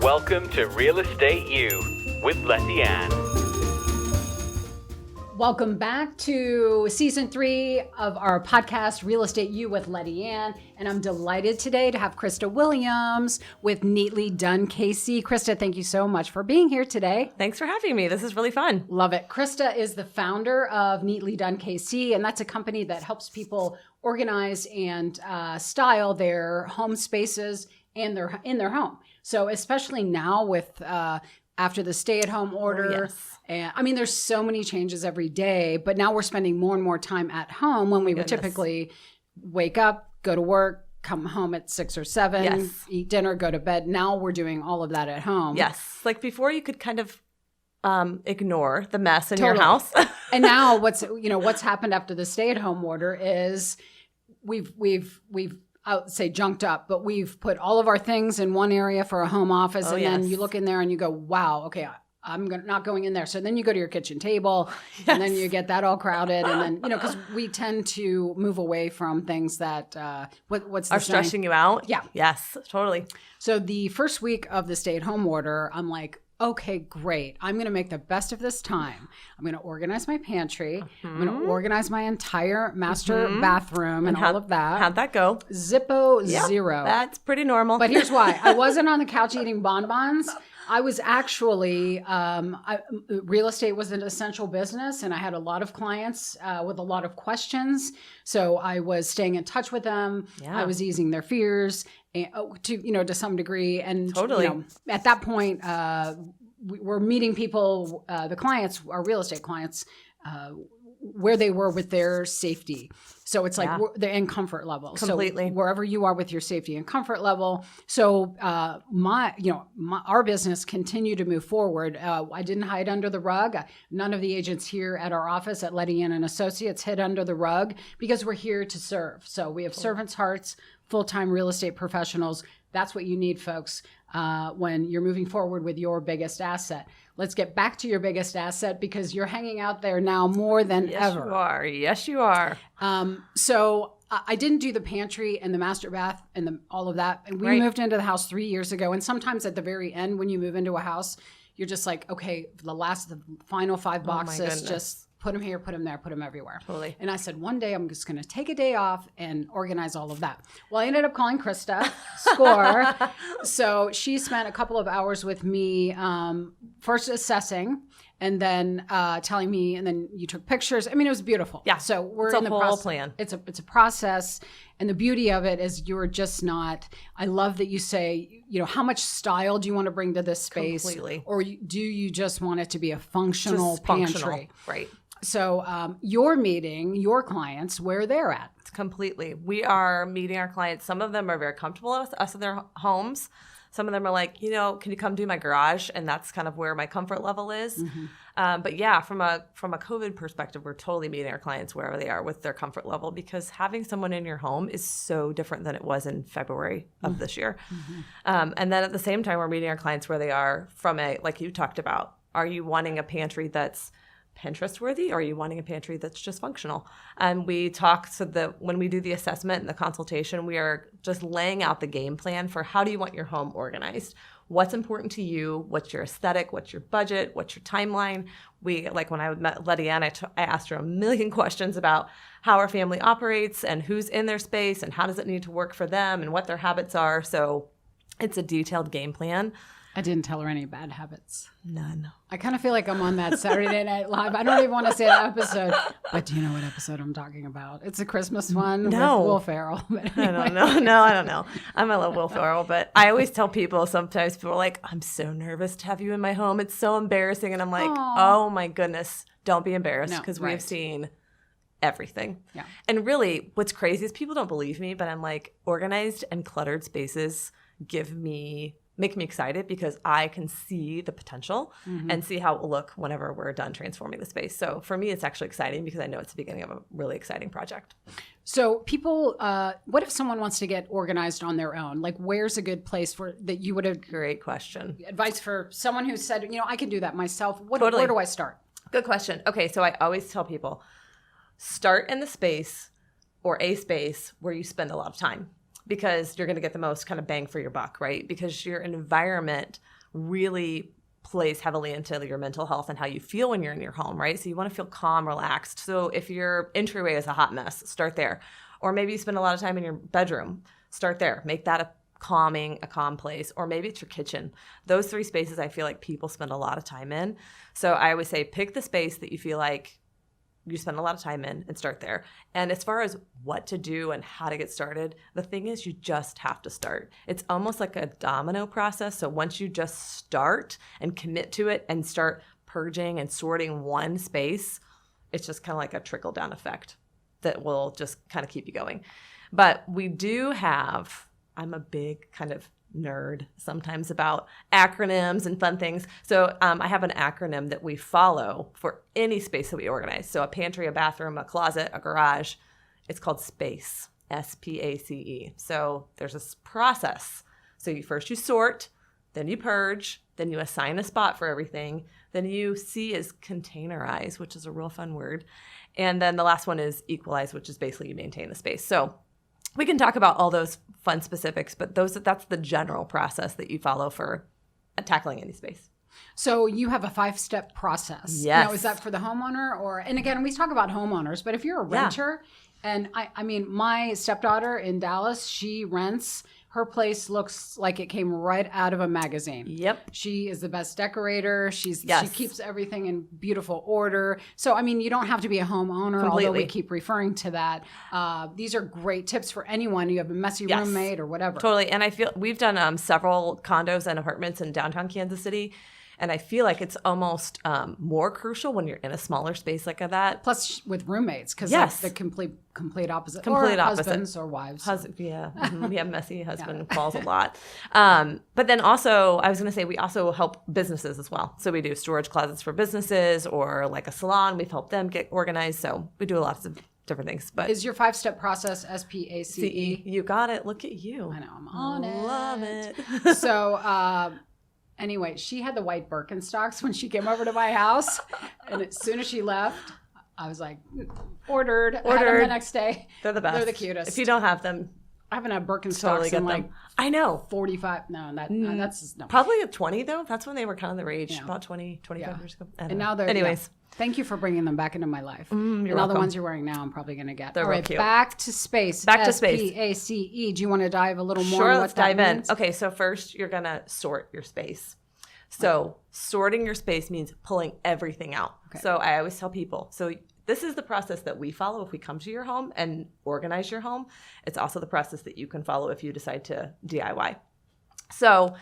Welcome to Real Estate U with Letty Ann. Welcome back to season 3 of our podcast, Real Estate U with Letty Ann. And I'm delighted today to have Krista Williams with Neatly Done KC. Krista, thank you so much for being here today. Thanks for having me. This is really fun. Love it. Krista is the founder of Neatly Done KC, and that's a company that helps people organize and style their home spaces and in their home. So especially now with after the stay-at-home order. Oh, yes. And I mean, there's so many changes every day, but now we're spending more and more time at home when we would typically wake up, go to work, come home at 6 or 7, eat dinner, go to bed. Now we're doing all of that at home. Yes. Like before you could kind of ignore the mess in your house. And now what's happened after the stay-at-home order is we've I would say junked up, but we've put all of our things in one area for a home office. Then you look in there and you go, wow, okay, I'm not going in there. So then you go to your kitchen table and then you get that all crowded. And then, because we tend to move away from things that, what's the are stressing you out. Yeah. Yes, totally. So the first week of the stay-at-home order, I'm like, okay, great. I'm going to make the best of this time. I'm going to organize my pantry. I'm going to organize my entire master bathroom and all of that. How'd that go? Zippo zero. That's pretty normal. But here's why. I wasn't on the couch eating bonbons. I was actually, real estate was an essential business, and I had a lot of clients with a lot of questions. So I was staying in touch with them. Yeah. I was easing their fears to some degree. And totally. At that point, we're meeting people, the clients, our real estate clients, where they were with their safety. So it's like they're in comfort level. Completely. So wherever you are with your safety and comfort level. So our business continued to move forward. I didn't hide under the rug. None of the agents here at our office at Letty Ann and Associates hid under the rug because we're here to serve. So we have servants' hearts, full-time real estate professionals. That's what you need, folks, when you're moving forward with your biggest asset. Let's get back to your biggest asset because you're hanging out there now more than ever. Yes, you are. So I didn't do the pantry and the master bath and all of that. And we moved into the house 3 years ago. And sometimes at the very end, when you move into a house, you're just like, okay, the final 5 boxes, just put them here, put them there, put them everywhere. Totally. And I said, one day I'm just going to take a day off and organize all of that. Well, I ended up calling Krista, score. So she spent a couple of hours with me, first assessing and then telling me, and then you took pictures. I mean, it was beautiful. Yeah. So we're it's in the whole plan. It's a process. And the beauty of it is you're just not, I love that you say, how much style do you want to bring to this space? Completely. Or do you just want it to be a functional pantry? Functional. Right. So you're meeting your clients where they're at. Completely. We are meeting our clients. Some of them are very comfortable with us in their homes. Some of them are like, can you come do my garage? And that's kind of where my comfort level is. Mm-hmm. But yeah, from a COVID perspective, we're totally meeting our clients wherever they are with their comfort level because having someone in your home is so different than it was in February of this year. Mm-hmm. And then at the same time, we're meeting our clients where they are from like you talked about, are you wanting a pantry that's Pinterest worthy, or are you wanting a pantry that's just functional? And we talk so that when we do the assessment and the consultation, we are just laying out the game plan for how do you want your home organized? What's important to you? What's your aesthetic? What's your budget? What's your timeline? When I met Letty Ann, I asked her a million questions about how our family operates and who's in their space and how does it need to work for them and what their habits are. So it's a detailed game plan. I didn't tell her any bad habits. None. I kind of feel like I'm on that Saturday Night Live. I don't even want to say that episode, but do you know what episode I'm talking about? It's a Christmas one with Will Ferrell. But anyway. I don't know. No, I don't know. I love Will Ferrell, but I always tell people, sometimes people are like, I'm so nervous to have you in my home. It's so embarrassing. And I'm like, oh my goodness, don't be embarrassed because we have seen everything. Yeah. And really what's crazy is people don't believe me, but I'm like, organized and cluttered spaces make me excited because I can see the potential and see how it will look whenever we're done transforming the space. So for me, it's actually exciting because I know it's the beginning of a really exciting project. So people, what if someone wants to get organized on their own? Like, where's a good place that you would have? Great question. Advice for someone who said, I can do that myself. Totally. Where do I start? Good question. Okay, so I always tell people, start in the space or a space where you spend a lot of time. because you're going to get the most kind of bang for your buck, right? Because your environment really plays heavily into your mental health and how you feel when you're in your home, right? So you want to feel calm, relaxed. So if your entryway is a hot mess, start there. Or maybe you spend a lot of time in your bedroom, start there. Make that a calm place. Or maybe it's your kitchen. Those 3 spaces I feel like people spend a lot of time in. So I always say pick the space that you feel like you spend a lot of time in and start there. And as far as what to do and how to get started, the thing is you just have to start. It's almost like a domino process. So once you just start and commit to it and start purging and sorting one space, it's just kind of like a trickle down effect that will just kind of keep you going. But we do have, I'm a big kind of nerd sometimes about acronyms and fun things. So I have an acronym that we follow for any space that we organize. So a pantry, a bathroom, a closet, a garage. It's called SPACE, SPACE. So there's a process. So you sort, then you purge, then you assign a spot for everything. Then you C is containerize, which is a real fun word. And then the last one is equalize, which is basically you maintain the space. So we can talk about all those fun specifics, but that's the general process that you follow for tackling any space. So you have a 5-step process. Yes. Now, is that for the homeowner and again, we talk about homeowners, but if you're a renter, and I mean, my stepdaughter in Dallas, she rents. Her place looks like it came right out of a magazine. Yep. She is the best decorator. She keeps everything in beautiful order. So, I mean, you don't have to be a homeowner, Completely. although we keep referring to that. These are great tips for anyone. You have a messy roommate or whatever. Totally. And I feel we've done several condos and apartments in downtown Kansas City. And I feel like it's almost more crucial when you're in a smaller space like that. Plus with roommates, because Yes. the complete opposite. Complete or opposite. Husbands or wives. Yeah. We have messy husband calls a lot. But then also, I was going to say, we also help businesses as well. So we do storage closets for businesses or like a salon. We've helped them get organized. So we do lots of different things. But is your 5-step process SPACE? You got it. Look at you. I know, I'm on it. Love it. So anyway, she had the white Birkenstocks when she came over to my house. And as soon as she left, I was like, ordered. I had them the next day. They're the best. They're the cutest. If you don't have them, I haven't had Birkenstocks totally get in them. like I know. 45. No, that's no. Probably at 20 though. That's when they were kind of the rage, Yeah. about 20, 25 years ago. And now they're, anyways. Thank you for bringing them back into my life. You're and all welcome. the ones you're wearing now, I'm probably going to get. They're all real right, cute. back to space. Back to space. SPACE. Do you want to dive a little more Sure, on let's what that dive in. means? Okay, so first you're going to sort your space. So sorting your space means pulling everything out. Okay. So I always tell people, so this is the process that we follow if we come to your home and organize your home. It's also the process that you can follow if you decide to DIY. So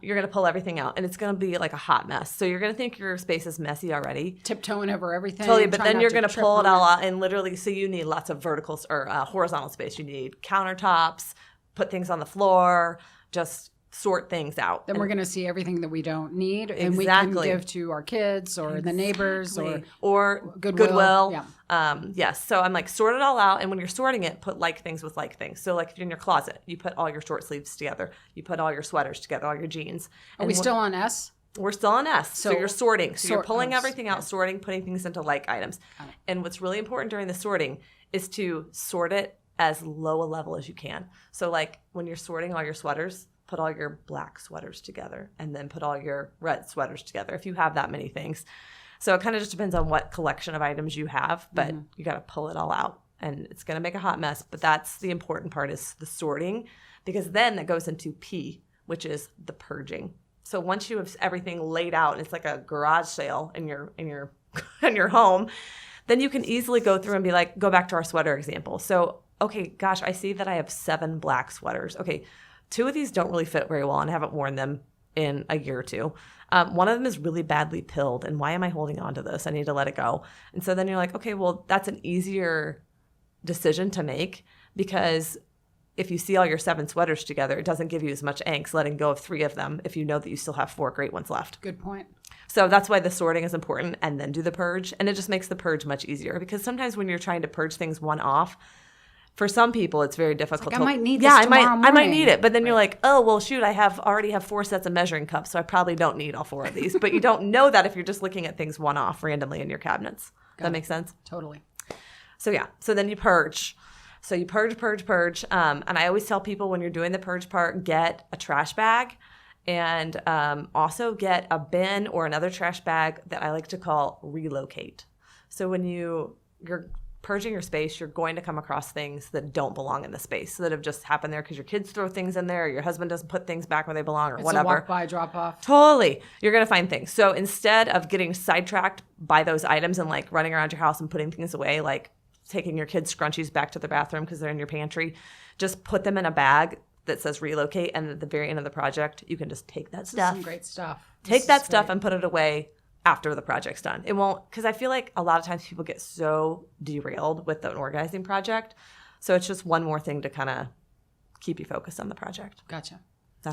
you're going to pull everything out, and it's going to be like a hot mess. So you're going to think your space is messy already. Tiptoeing over everything. Totally, but try then not you're to going to trip pull it on all out, and literally, so you need lots of vertical or horizontal space. You need countertops, put things on the floor, just sort things out. Then we're going to see everything that we don't need, and we can give to our kids or the neighbors or Goodwill. Yeah. Yes. So I'm like, sort it all out. And when you're sorting it, put like things with like things. So like if you're in your closet, you put all your short sleeves together. You put all your sweaters together, all your jeans. Are we still on S? We're still on S. So you're sorting. So you're pulling everything out, okay. sorting, putting things into like items. And what's really important during the sorting is to sort it as low a level as you can. So like when you're sorting all your sweaters, put all your black sweaters together and then put all your red sweaters together if you have that many things. So it kind of just depends on what collection of items you have, but you got to pull it all out and it's going to make a hot mess. But that's the important part is the sorting, because then that goes into P, which is the purging. So once you have everything laid out and it's like a garage sale in your in your home, then you can easily go through and be like, go back to our sweater example. So, okay, gosh, I see that I have 7 black sweaters. Okay, 2 of these don't really fit very well and I haven't worn them in a year or 2. One of them is really badly pilled, and why am I holding on to this? I need to let it go. And so then you're like, okay, well, that's an easier decision to make, because if you see all your 7 sweaters together, it doesn't give you as much angst letting go of 3 of them if you know that you still have 4 great ones left. Good point. So that's why the sorting is important, and then do the purge. And it just makes the purge much easier, because sometimes when you're trying to purge things one off, for some people, it's very difficult. Like, I might need this tomorrow morning. I might need it. But then you're like, oh, well, shoot, I already have 4 sets of measuring cups, so I probably don't need all 4 of these. But you don't know that if you're just looking at things one-off randomly in your cabinets. Does that make sense? Totally. So, yeah. So then you purge. So you purge. And I always tell people when you're doing the purge part, get a trash bag and also get a bin or another trash bag that I like to call relocate. So when you're purging your space, you're going to come across things that don't belong in the space, that have just happened there because your kids throw things in there, or your husband doesn't put things back where they belong, or whatever. It's a walk by, drop off. Totally. You're going to find things. So instead of getting sidetracked by those items and like running around your house and putting things away, like taking your kids' scrunchies back to the bathroom because they're in your pantry, just put them in a bag that says relocate, and at the very end of the project, you can just take that stuff. Some great stuff. Take that stuff and put it away after the project's done. It won't, because I feel like a lot of times people get so derailed with an organizing project. So it's just one more thing to kind of keep you focused on the project. Gotcha.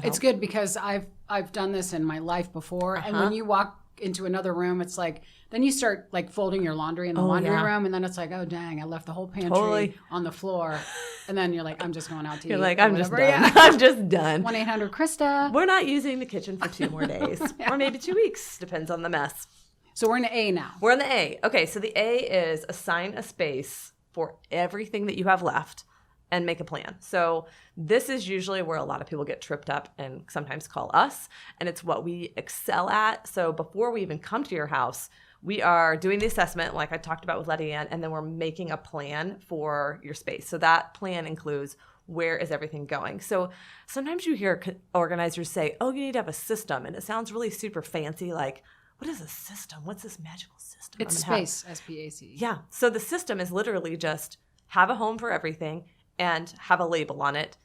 It's good because I've done this in my life before. And when you walk into another room, it's like, then you start like folding your laundry in the laundry room. And then it's like, oh, dang, I left the whole pantry on the floor. And then you're like, I'm just going out to eat. You're like, I'm just done. Yeah. I'm just done. 1-800-KRISTA. We're not using the kitchen for 2 more days or maybe 2 weeks. Depends on the mess. So we're in the A now. We're in the A. Okay, so the A is assign a space for everything that you have left and make a plan. So this is usually where a lot of people get tripped up and sometimes call us, and it's what we excel at. So before we even come to your house, we are doing the assessment like I talked about with Letty Ann, and then we're making a plan for your space. So that plan includes where is everything going. So sometimes you hear organizers say, oh, you need to have a system, and it sounds really super fancy, like, what is a system? What's this magical system? It's space, SPAC. Yeah. So the system is literally just have a home for everything and have a label on it.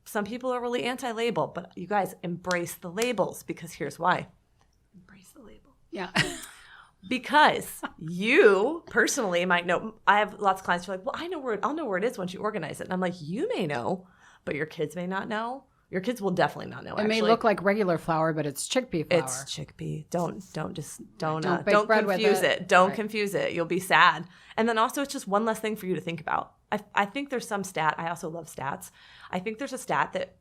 Some people are really anti-label, but you guys embrace the labels, because here's why. Embrace the label. Yeah. Because you personally might know. I have lots of clients who are like, well, I'll know where it is once you organize it. And I'm like, you may know, but your kids may not know. Your kids will definitely not know. It may look like regular flour, but it's chickpea flour. It's chickpea. Don't confuse it. Don't confuse it. You'll be sad. And then also, it's just one less thing for you to think about. I think there's some stat. I also love stats. I think there's a stat that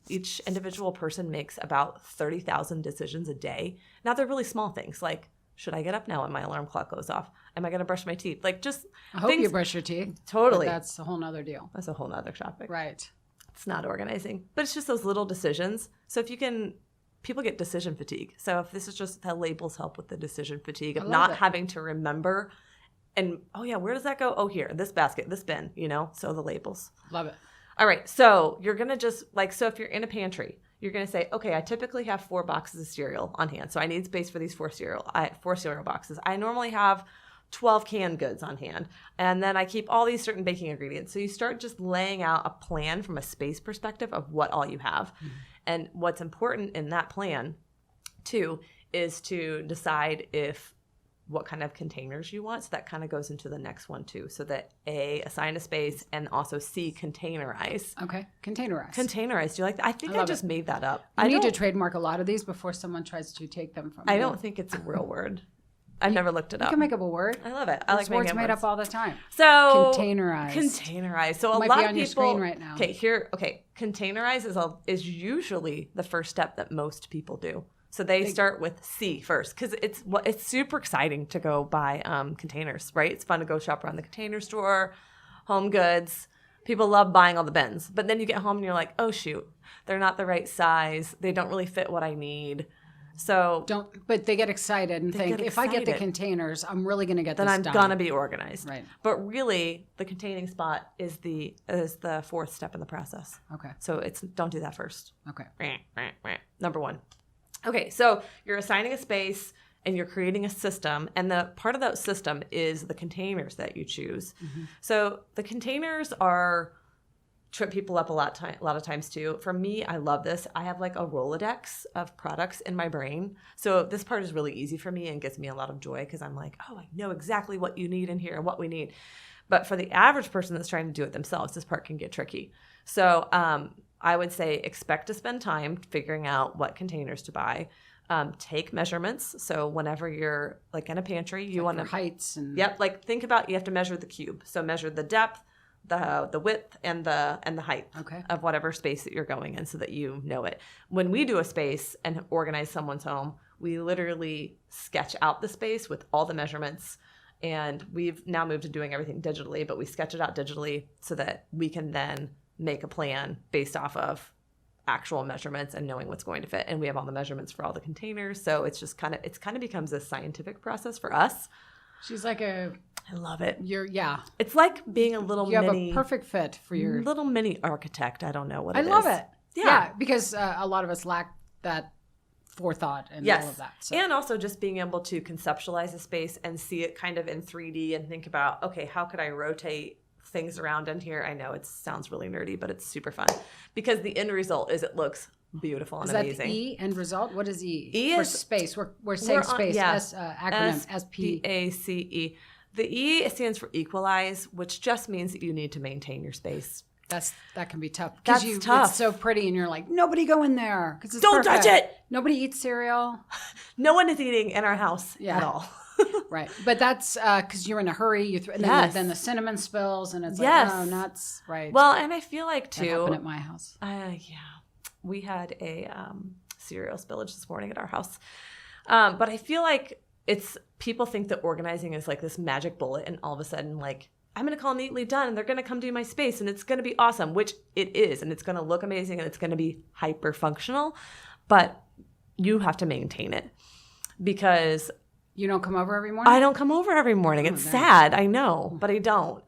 each individual person makes about 30,000 decisions a day. Now, they're really small things like, should I get up now when my alarm clock goes off? Am I going to brush my teeth? Like, just I hope you brush your teeth. Totally. That's a whole nother deal. That's a whole nother topic. Right. It's not organizing, but it's just those little decisions. So if you can, people get decision fatigue. So if this is just how labels help with the decision fatigue of not having to remember, and oh yeah, where does that go? Oh, here, this basket, this bin, so the labels. Love it. All right. So you're going to just so if you're in a pantry, you're going to say, okay, I typically have 4 boxes of cereal on hand. So I need space for these 4 cereal boxes. I normally have 12 canned goods on hand. And then I keep all these certain baking ingredients. So you start just laying out a plan from a space perspective of what all you have. Mm-hmm. And what's important in that plan, too, is to decide what kind of containers you want. So that kind of goes into the next one, too. So that A, assign a space, and also C, containerize. Okay, containerize. Containerize. Do you like that? I think I just made that up. I need to trademark a lot of these before someone tries to take them from me. I don't think it's a real word. I've never looked it up. You can make up a word. I love it. I like words made up all the time. So containerize. So Might a lot be of on people. Your screen right now. Containerize is usually the first step that most people do. So they start with C first, because it's super exciting to go buy containers, right? It's fun to go shop around the container store, Home Goods. People love buying all the bins, but then you get home and you're like, oh shoot, they're not the right size. They don't really fit what I need. So but they get excited and think, if I get the containers, I'm really going to get this done. Then I'm going to be organized. Right. But really, the containing spot is the 4th step in the process. Okay. So don't do that first. Okay. Number 1. Okay, so you're assigning a space and you're creating a system, and the part of that system is the containers that you choose. Mm-hmm. So the containers trip people up a lot of times too. For me, I love this. I have like a Rolodex of products in my brain. So this part is really easy for me and gives me a lot of joy, because I'm like, oh, I know exactly what you need in here and what we need. But for the average person that's trying to do it themselves, this part can get tricky. So I would say expect to spend time figuring out what containers to buy. Take measurements. So whenever you're like in a pantry, you want to heights and think about, you have to measure the cube. So measure the depth, the width, and the height of whatever space that you're going in, so that you know it. When we do a space and organize someone's home, we literally sketch out the space with all the measurements And we've now moved to doing everything digitally, but we sketch it out digitally so that we can then make a plan based off of actual measurements and knowing what's going to fit. And we have all the measurements for all the containers. So it's just kind of becomes a scientific process for us. She's like I love it. yeah. It's like being a little You mini. have a perfect fit for your little mini architect. I don't know what it is. I love it. Yeah. Because a lot of us lack that forethought and Yes. all of that. So. And also just being able to conceptualize a space and see it kind of in 3D and think about, okay, how could I rotate things around in here? I know it sounds really nerdy, but it's super fun because the end result is it looks beautiful and amazing. Is that the E end result? What is E? E for is space. We're saying space. yeah. Acronym SP. SPACE. The E stands for equalize, which just means that you need to maintain your space. That can be tough. That's tough. It's so pretty, and you're like, nobody go in there because Don't touch it. Nobody eats cereal. No one is eating in our house at all. Right, but that's because you're in a hurry. And then the cinnamon spills, and it's like, oh, nuts. Right. Well, and I feel like too. That happened at my house. Yeah, we had a cereal spillage this morning at our house, but I feel like people think that organizing is like this magic bullet, and all of a sudden, like, I'm going to call Neatly Done and they're going to come do my space and it's going to be awesome, which it is. And it's going to look amazing and it's going to be hyper functional, but you have to maintain it because you don't come over every morning? I don't come over every morning. It's sad. I know, but I don't.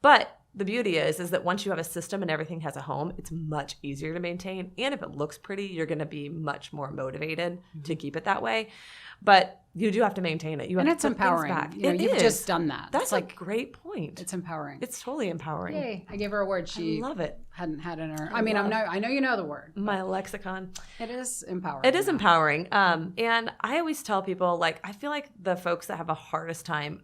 But the beauty is that once you have a system and everything has a home, it's much easier to maintain. And if it looks pretty, you're going to be much more motivated to keep it that way. But you do have to maintain it. You have and to it's empowering. You've just done that. That's it's like a great point. It's empowering. It's totally empowering. Yay! I gave her a word she love it. hadn't had in her. I know you know the word. My lexicon. It is empowering. It is empowering. And I always tell people, like, I feel like the folks that have the hardest time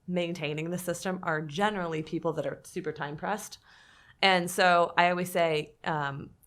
maintaining the system are generally people that are super time pressed. And so I always say,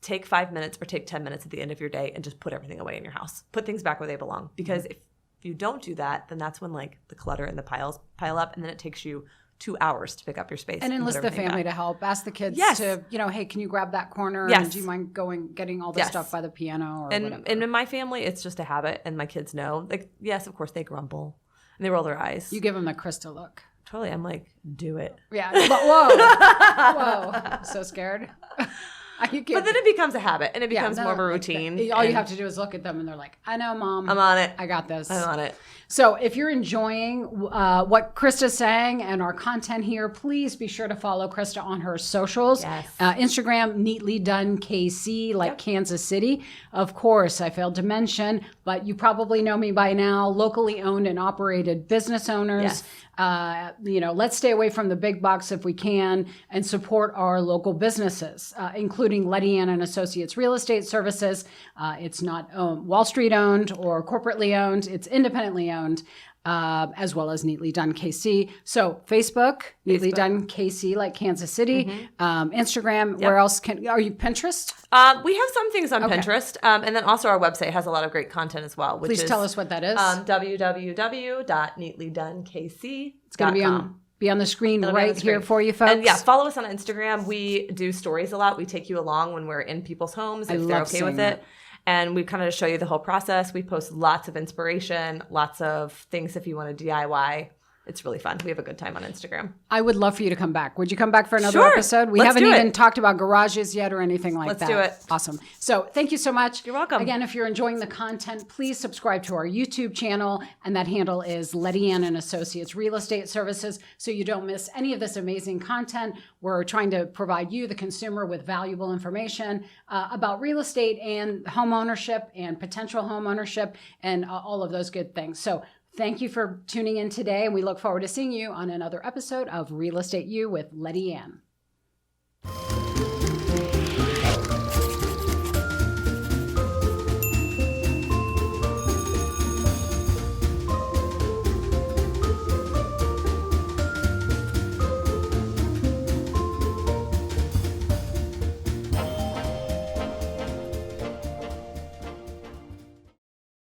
take 5 minutes or take 10 minutes at the end of your day and just put everything away in your house. Put things back where they belong. Because if you don't do that, then that's when like the clutter and the piles pile up, and then it takes you 2 hours to pick up your space. And enlist the family to help. Ask the kids to, hey, can you grab that corner? Yes. And do you mind getting all this stuff by the piano or whatever? And in my family, it's just a habit, and my kids know. Like, yes, of course, they grumble and they roll their eyes. You give them the Krista look. Totally. I'm like, do it. Yeah. But whoa. I'm so scared. But then it becomes a habit and it becomes more of a routine. All you have to do is look at them and they're like, I know, Mom. I'm on it. I got this. I'm on it. So if you're enjoying what Krista's saying and our content here, please be sure to follow Krista on her socials. Yes. Instagram, Neatly Done KC, like Kansas City. Of course, I failed to mention, but you probably know me by now, locally owned and operated business owners. Yes. Let's stay away from the big box if we can and support our local businesses, including Letty Ann and Associates Real Estate Services. It's not Wall Street owned or corporately owned. It's independently owned, as well as Neatly Done KC. So Facebook, Neatly Done KC, like Kansas City. Instagram, where else are you? Pinterest? We have some things on Pinterest. And then also our website has a lot of great content as well. Please tell us what that is. www.neatlydonekc.com. It's going to be on the screen here for you folks. And follow us on Instagram. We do stories a lot. We take you along when we're in people's homes if they're okay with it. And we kind of show you the whole process. We post lots of inspiration, lots of things if you want to DIY. It's really fun. We have a good time on Instagram. I would love for you to come back. Would you come back for another episode? We haven't even talked about garages yet or anything like that. Let's do it. Awesome. So thank you so much. You're welcome. Again, if you're enjoying the content, please subscribe to our YouTube channel. And that handle is Letty Ann and Associates Real Estate Services, so you don't miss any of this amazing content. We're trying to provide you, the consumer, with valuable information about real estate and home ownership and potential home ownership and all of those good things. So thank you for tuning in today, and we look forward to seeing you on another episode of Real Estate U with Letty Ann.